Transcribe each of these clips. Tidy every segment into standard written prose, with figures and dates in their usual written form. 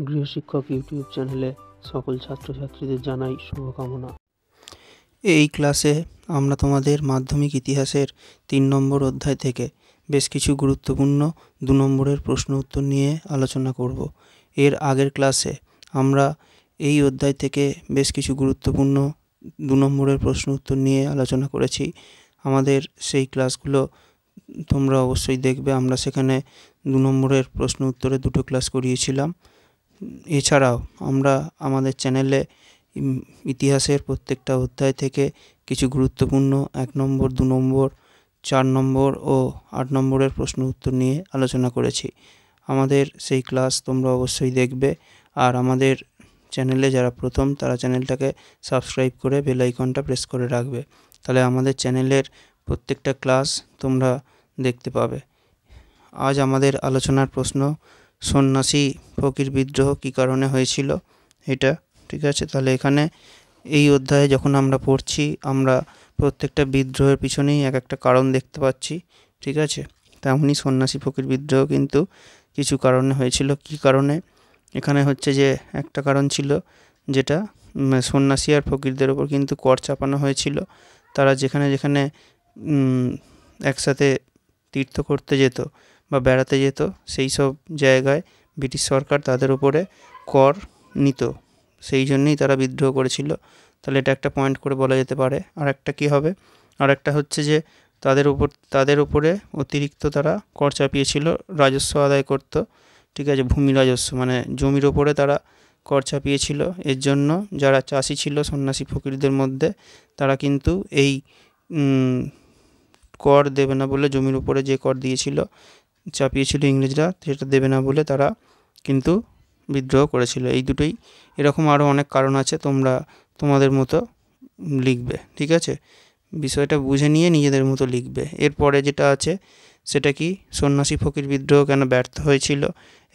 গৃহশিক্ষক YouTube চ্যানেলে সকল ছাত্রছাত্রীদের জানাই শুভকামনা। এই ক্লাসে আমরা তোমাদের মাধ্যমিক ইতিহাসের 3 নম্বর অধ্যায় থেকে বেশ কিছু গুরুত্বপূর্ণ 2 নম্বরের প্রশ্ন উত্তর নিয়ে আলোচনা করব। এর আগের ক্লাসে আমরা এই অধ্যায় থেকে বেশ কিছু গুরুত্বপূর্ণ 2 নম্বরের প্রশ্ন উত্তর নিয়ে আলোচনা করেছি। আমাদের সেই ক্লাসগুলো তোমরা অবশ্যই দেখবে। আমরা সেখানে 2 নম্বরের প্রশ্ন উত্তরে 2টো ক্লাস করিয়েছিলাম। এছাড়াও আমরা আমাদের চ্যানেলে ইতিহাসের প্রত্যেকটা অধ্যায় থেকে কিছু গুরুত্বপূর্ণ 1 নম্বর, 2 নম্বর, 4 নম্বর ও 8 নম্বরের প্রশ্ন উত্তর নিয়ে আলোচনা করেছি। আমাদের সেই ক্লাস তোমরা অবশ্যই দেখবে। আর আমাদের চ্যানেলে যারা প্রথম, তারা চ্যানেলটাকে সাবস্ক্রাইব করে বেল আইকনটা প্রেস করে রাখবে। তাহলে আমাদের চ্যানেলের প্রত্যেকটা ক্লাস তোমরা দেখতে পাবে। আজ আমাদের আলোচনার প্রশ্ন, সন্ন্যাসী ফকির বিদ্রোহ কী কারণে হয়েছিল, এটা ঠিক আছে। তাহলে এখানে এই অধ্যায়ে যখন আমরা পড়ছি, আমরা প্রত্যেকটা বিদ্রোহের পিছনেই এক একটা কারণ দেখতে পাচ্ছি, ঠিক আছে। তেমনি সন্ন্যাসী ফকির বিদ্রোহ কিন্তু কিছু কারণে হয়েছিল। কী কারণে? এখানে হচ্ছে যে একটা কারণ ছিল যেটা সন্ন্যাসী আর ফকিরদের ওপর কিন্তু কর চাপানো হয়েছিল। তারা যেখানে যেখানে একসাথে তীর্থ করতে যেত বা বেড়াতে যেত, সেই সব জায়গায় ব্রিটিশ সরকার তাদের উপরে কর নিত, সেই জন্যই তারা বিদ্রোহ করেছিল। তাহলে এটা একটা পয়েন্ট করে বলা যেতে পারে। আর একটা কী হবে? আর একটা হচ্ছে যে তাদের উপরে অতিরিক্ত তারা কর চাপিয়েছিল, রাজস্ব আদায় করত, ঠিক আছে। ভূমি রাজস্ব মানে জমির ওপরে তারা কর চাপিয়েছিল। এর জন্য যারা চাষি ছিল সন্ন্যাসী ফকিরদের মধ্যে, তারা কিন্তু এই কর দেবে না বলে, জমির উপরে যে কর চাপিয়েছিল ইংরেজরা, সেটা দেবে না বলে তারা কিন্তু বিদ্রোহ করেছিল। এই দুটোই। এরকম আরও অনেক কারণ আছে, তোমরা তোমাদের মতো লিখবে, ঠিক আছে। বিষয়টা বুঝে নিয়ে নিজেদের মতো লিখবে। এরপরে যেটা আছে সেটা কি, সন্ন্যাসী ফকির বিদ্রোহ কেন ব্যর্থ হয়েছিল,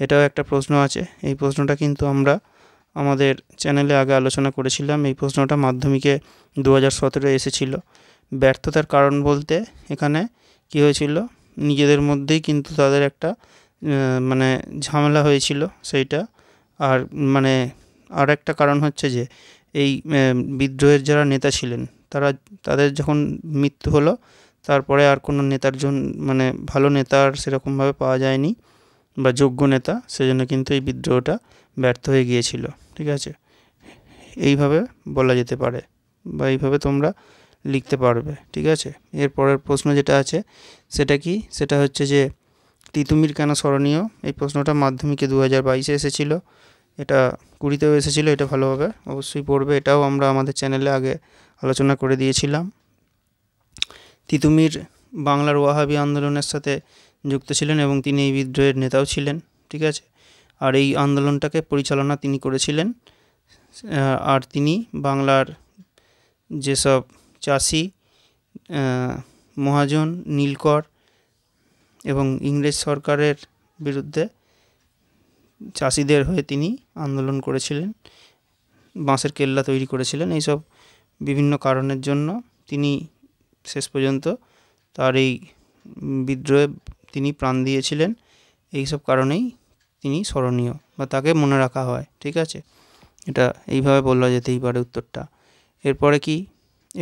এটাও একটা প্রশ্ন আছে। এই প্রশ্নটা কিন্তু আমরা আমাদের চ্যানেলে আগে আলোচনা করেছিলাম। এই প্রশ্নটা মাধ্যমিকে 2017 এসেছিল। ব্যর্থতার কারণ বলতে এখানে কি হয়েছিল, নিজেদের মধ্যেই কিন্তু তাদের একটা মানে ঝামেলা হয়েছিল সেইটা। আর মানে আর একটা কারণ হচ্ছে যে এই বিদ্রোহের যারা নেতা ছিলেন, তাদের যখন মৃত্যু হলো, তারপরে আর কোনো নেতার জন্য মানে ভালো নেতা আর সেরকমভাবে পাওয়া যায়নি বা যোগ্য নেতা, সেজন্য কিন্তু এই বিদ্রোহটা ব্যর্থ হয়ে গিয়েছিল, ঠিক আছে। এইভাবে বলা যেতে পারে বা এইভাবে তোমরা লিখতে পারবে, ঠিক আছে। এরপরের প্রশ্ন যেটা আছে সেটা কি, সেটা হচ্ছে যে তিতুমির কেন স্মরণীয়। এই প্রশ্নটা মাধ্যমিকে 2022 এসেছিল, এটা 20তেও এসেছিল। এটা ভালোভাবে অবশ্যই পড়বে। এটাও আমরা আমাদের চ্যানেলে আগে আলোচনা করে দিয়েছিলাম। তিতুমির বাংলার ওয়াহাবি আন্দোলনের সাথে যুক্ত ছিলেন এবং তিনি এই বিদ্রোহের নেতাও ছিলেন, ঠিক আছে। আর এই আন্দোলনটাকে পরিচালনা তিনি করেছিলেন। আর তিনি বাংলার যেসব চাষি, মহাজন, নীলকর এবং ইংরেজ সরকারের বিরুদ্ধে চাষিদের হয়ে তিনি আন্দোলন করেছিলেন, বাঁশের কেল্লা তৈরি করেছিলেন। এইসব বিভিন্ন কারণের জন্য তিনি শেষ পর্যন্ত তার এই বিদ্রোহে তিনি প্রাণ দিয়েছিলেন। এইসব কারণেই তিনি স্মরণীয় বা তাকে মনে রাখা হয়, ঠিক আছে। এটা এইভাবে বলা যেতেই পারে উত্তরটা। এরপরে কি,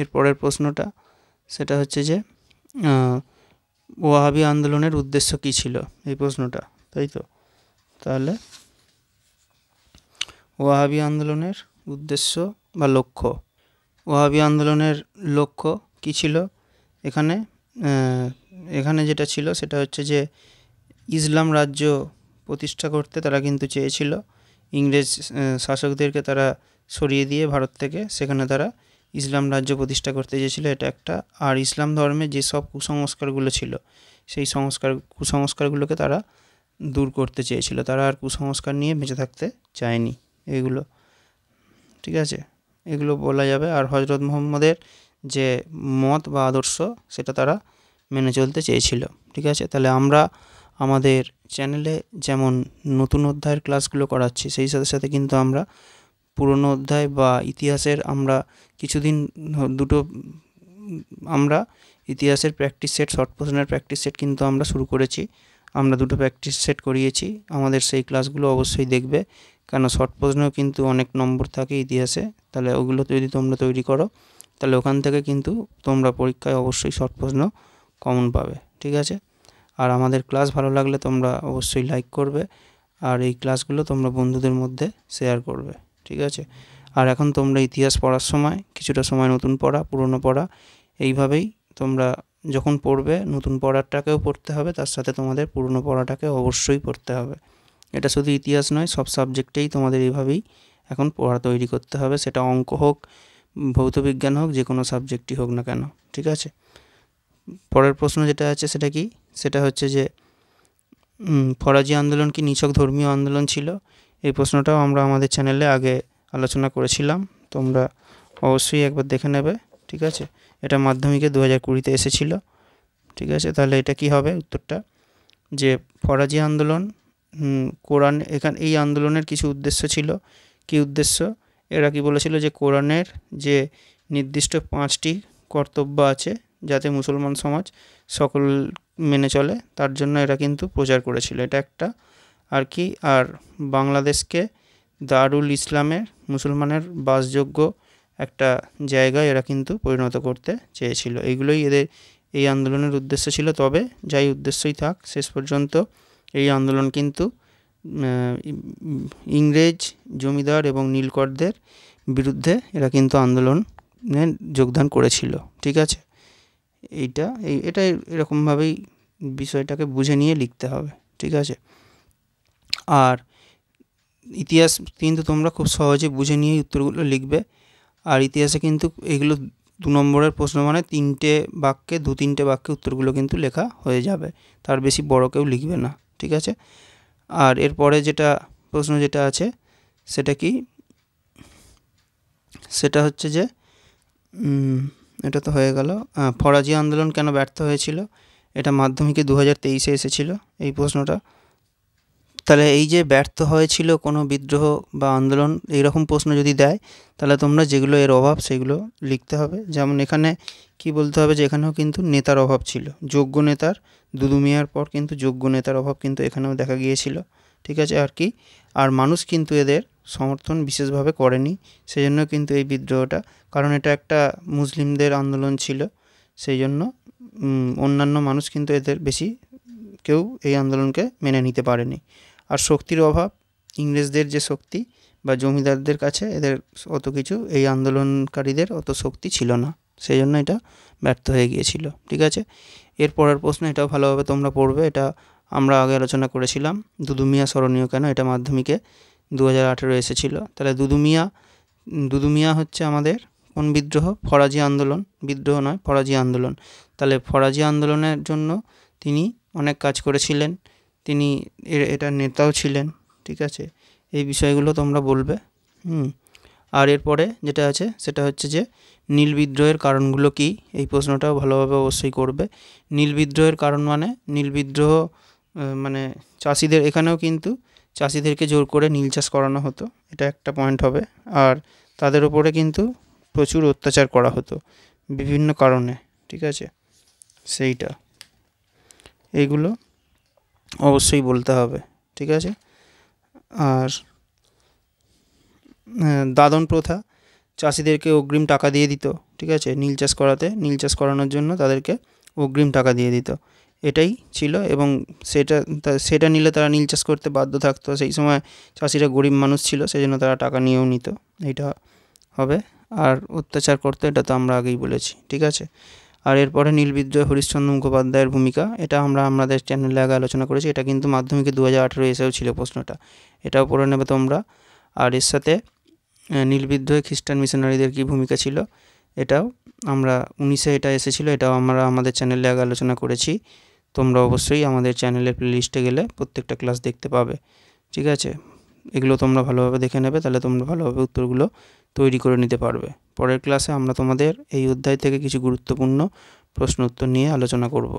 এরপরের প্রশ্নটা সেটা হচ্ছে যে ওয়াহাবি আন্দোলনের উদ্দেশ্য কী ছিল, এই প্রশ্নটা, তাই তো। তাহলে ওয়াহাবি আন্দোলনের উদ্দেশ্য বা লক্ষ্য, ওয়াহাবি আন্দোলনের লক্ষ্য কী ছিল, এখানে যেটা ছিল সেটা হচ্ছে যে ইসলাম রাজ্য প্রতিষ্ঠা করতে তারা কিন্তু চেয়েছিল। ইংরেজ শাসকদেরকে তারা সরিয়ে দিয়ে ভারত থেকে সেখানে তারা ইসলাম রাজ্য প্রতিষ্ঠা করতে চেয়েছিল, এটা একটা। আর ইসলাম ধর্মে যেসব কুসংস্কারগুলো ছিল, সেই কুসংস্কারগুলোকে তারা দূর করতে চেয়েছিল। তারা আর কুসংস্কার নিয়ে বেঁচে থাকতে চায়নি, এগুলো, ঠিক আছে। এগুলো বলা যাবে। আর হজরত মুহাম্মদের যে মত বা আদর্শ, সেটা তারা মেনে চলতে চেয়েছিল, ঠিক আছে। তাহলে আমরা আমাদের চ্যানেলে যেমন নতুন অধ্যায়ের ক্লাসগুলো করাচ্ছি, সেই সাথে সাথে কিন্তু আমরা পুরনো অধ্যায় বা ইতিহাসের আমরা কিছুদিন আমরা ইতিহাসের প্র্যাকটিস সেট, শর্ট প্রশ্নের প্র্যাকটিস সেট কিন্তু আমরা শুরু করেছি। আমরা 2টো প্র্যাকটিস সেট করিয়েছি। আমাদের সেই ক্লাসগুলো অবশ্যই দেখবে, কেন শর্ট প্রশ্নেও কিন্তু অনেক নম্বর থাকে ইতিহাসে, তাহলে ওগুলো যদি তোমরা তৈরি করো তাহলে ওখান থেকে কিন্তু তোমরা পরীক্ষায় অবশ্যই শর্ট প্রশ্ন কমন পাবে। ঠিক আছে, আর আমাদের ক্লাস ভালো লাগলে তোমরা অবশ্যই লাইক করবে, আর এই ক্লাসগুলো তোমরা বন্ধুদের মধ্যে শেয়ার করবে। ঠিক আছে, আর এখন তোমরা ইতিহাস পড়ার সময় কিছুটা সময় নতুন পড়া, পুরনো পড়া, এইভাবেই তোমরা যখন পড়বে নতুন পড়াটাকেও পড়তে হবে, তার সাথে তোমাদের পুরনো পড়াটাকে অবশ্যই পড়তে হবে। এটা শুধু ইতিহাস নয়, সব সাবজেক্টেই তোমাদের এইভাবেই এখন পড়া তৈরি করতে হবে, সেটা অঙ্ক হোক, ভৌতবিজ্ঞান হোক, যে কোনো সাবজেক্টই হোক না কেন। ঠিক আছে, পরের প্রশ্ন যেটা আছে সেটা কি, সেটা হচ্ছে যে ফরাজি আন্দোলন কি নিছক ধর্মীয় আন্দোলন ছিল? এই প্রশ্নটাও আমরা আমাদের চ্যানেলে আগে আলোচনা করেছিলাম, তোমরা অবশ্যই একবার দেখে নেবে। ঠিক আছে, এটা মাধ্যমিকে 2020-তে এসেছিল। ঠিক আছে, তাহলে এটা কি হবে উত্তরটা, যে ফরাজি আন্দোলন কোরআন, এখানে এই আন্দোলনের কিছু উদ্দেশ্য ছিল। কি উদ্দেশ্য? এরা কি বলেছিল যে কোরআনের যে নির্দিষ্ট 5টি কর্তব্য আছে যাতে মুসলমান সমাজ সকল মেনে চলে, তার জন্য এরা কিন্তু প্রচার করেছিল, এটা একটা। আর কি, আর বাংলাদেশকে দারুল ইসলামের, মুসলমানের বাসযোগ্য একটা জায়গায় এরা কিন্তু পরিণত করতে চেয়েছিল। এইগুলোই এদের এই আন্দোলনের উদ্দেশ্য ছিল। তবে যাই উদ্দেশ্যই থাক, শেষ পর্যন্ত এই আন্দোলন কিন্তু ইংরেজ জমিদার এবং নীলকরদের বিরুদ্ধে এরা কিন্তু আন্দোলনে যোগদান করেছিল। ঠিক আছে, এটা এরকমভাবেই বিষয়টাকে বুঝে নিয়ে লিখতে হবে। ঠিক আছে, আর ইতিহাস কিন্তু তোমরা খুব সহজে বুঝে নিয়ে উত্তরগুলো লিখবে। আর ইতিহাসে কিন্তু এগুলো 2 নম্বরের প্রশ্ন, মানে 3টে বাক্যে 2-3টে বাক্যে উত্তরগুলো কিন্তু লেখা হয়ে যাবে, তার বেশি বড় কেউ লিখবে না। ঠিক আছে, আর এরপরে যেটা প্রশ্ন যেটা আছে সেটা কি, সেটা হচ্ছে যে এটা তো হয়ে গেল, ফরাজি আন্দোলন কেন ব্যর্থ হয়েছিল? এটা মাধ্যমিকে 2023-এ এসেছিল এই প্রশ্নটা। তাহলে এই যে ব্যর্থ হয়েছিল কোনো বিদ্রোহ বা আন্দোলন, এইরকম প্রশ্ন যদি দেয় তাহলে তোমরা যেগুলো এর অভাব সেগুলো লিখতে হবে। যেমন এখানে কি বলতে হবে, যে এখানেও কিন্তু নেতার অভাব ছিল, যোগ্য নেতার, দুদু মিয়ার পর কিন্তু যোগ্য নেতার অভাব কিন্তু এখানেও দেখা গিয়েছিল। ঠিক আছে, আর কি, আর মানুষ কিন্তু এদের সমর্থন বিশেষভাবে করেনি, সেই জন্য কিন্তু এই বিদ্রোহটা, কারণ এটা একটা মুসলিমদের আন্দোলন ছিল, সেই জন্য অন্যান্য মানুষ কিন্তু এদের বেশি কেউ এই আন্দোলনকে মেনে নিতে পারেনি। আর শক্তির অভাব, ইংরেজদের যে শক্তি বা জমিদারদের কাছে এদের অত কিছু, এই আন্দোলনকারীদের অত শক্তি ছিল না, সেই জন্য এটা ব্যর্থ হয়ে গিয়েছিল। ঠিক আছে, এর পরের প্রশ্ন, এটাও ভালোভাবে তোমরা পড়বে, এটা আমরা আগে আলোচনা করেছিলাম। দুদু মিয়া স্মরণীয় কেন? এটা মাধ্যমিকে 2018 এসেছিল। তাহলে দুদু মিয়া হচ্ছে আমাদের কোন বিদ্রোহ? ফরাজি আন্দোলন, বিদ্রোহ নয়, ফরাজি আন্দোলন। তাহলে ফরাজি আন্দোলনের জন্য তিনি অনেক কাজ করেছিলেন, তিনি এটার নেতাও ছিলেন। ঠিক আছে, এই বিষয়গুলো তোমরা বলবে। আর এরপরে যেটা আছে সেটা হচ্ছে যে নীল বিদ্রোহের কারণগুলো কি, এই প্রশ্নটাও ভালোভাবে অবশ্যই করবে। নীল বিদ্রোহের কারণ মানে, নীল বিদ্রোহ মানে চাষিদের, এখানেও কিন্তু চাষিদেরকে জোর করে নীল চাষ করানো হতো, এটা একটা পয়েন্ট হবে। আর তাদের ওপরে কিন্তু প্রচুর অত্যাচার করা হতো বিভিন্ন কারণে। ঠিক আছে, সেইটা, এইগুলো অবশ্যই বলতে হবে। ঠিক আছে, আর দাদন প্রথা, চাষিদেরকে অগ্রিম টাকা দিয়ে দিত। ঠিক আছে, নীল চাষ করাতে, নীল চাষ করানোর জন্য তাদেরকে অগ্রিম টাকা দিয়ে দিত, এটাই ছিল। এবং সেটা নিলে তারা নীল চাষ করতে বাধ্য থাকতো। সেই সময় চাষিরা গরিব মানুষ ছিল, সেই জন্য তারা টাকা নিয়েও নিত, এইটা হবে। আর অত্যাচার করতো, এটা তো আমরা আগেই বলেছি। ঠিক আছে, আর এরপরে নীল বিদ্রোহে হরিশ্চন্দ্র মুখোপাধ্যায়ের ভূমিকা, এটা আমরা আমাদের চ্যানেলে আগে আলোচনা করেছি, এটা কিন্তু মাধ্যমিকে 2018 এসেও ছিল প্রশ্নটা, এটাও পড়ে নেবে তোমরা। আর এর সাথে নীল বিদ্রোহে খ্রিস্টান মিশনারিদের কী ভূমিকা ছিল, এটাও আমরা 19-এ এটা এসেছিলো, এটাও আমরা আমাদের চ্যানেলে আগে আলোচনা করেছি। তোমরা অবশ্যই আমাদের চ্যানেলের প্লেলিস্টে গেলে প্রত্যেকটা ক্লাস দেখতে পাবে। ঠিক আছে, এগুলো তোমরা ভালোভাবে দেখে নেবে, তাহলে তোমরা ভালোভাবে উত্তরগুলো তৈরি করে নিতে পারবে। পরের ক্লাসে আমরা তোমাদের এই অধ্যায় থেকে কিছু গুরুত্বপূর্ণ প্রশ্ন উত্তর নিয়ে আলোচনা করব।